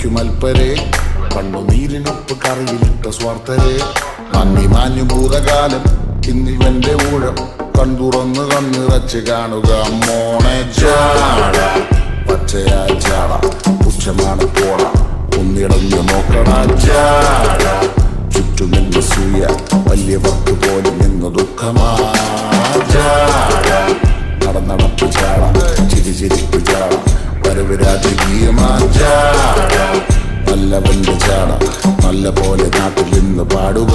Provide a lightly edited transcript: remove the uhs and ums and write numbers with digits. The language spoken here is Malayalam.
മൽപ്പരെ കണ്ണുനീരിനൊപ്പ് കറിയിലിട്ട സ്വാർത്ഥരെ നന്ദി മാഞ്ഞു ഭൂതകാലം ഇന്നിവന്റെ ഊഴം കൺതുറന്ന് കണ്ണിറച്ച് കാണുക മോണെ ചാട പച്ചയായ ചാട പുച്ഛമാണ് പോട ഒന്നിടഞ്ഞു നോക്കണ ചാട ചുറ്റുമെന്ന് സൂയ വലിയവർക്ക് പോലും ഇന്ന് ദുഃഖമാ ചാട നടപ്പ് ചാട ചിരിച്ചിരിപ്പ് ചാട വരവ് രാജകീയമാ ചാട നല്ലവന്റെ ചാട നല്ല പോലെ നാട്ടിൽ നിന്ന് പാടുക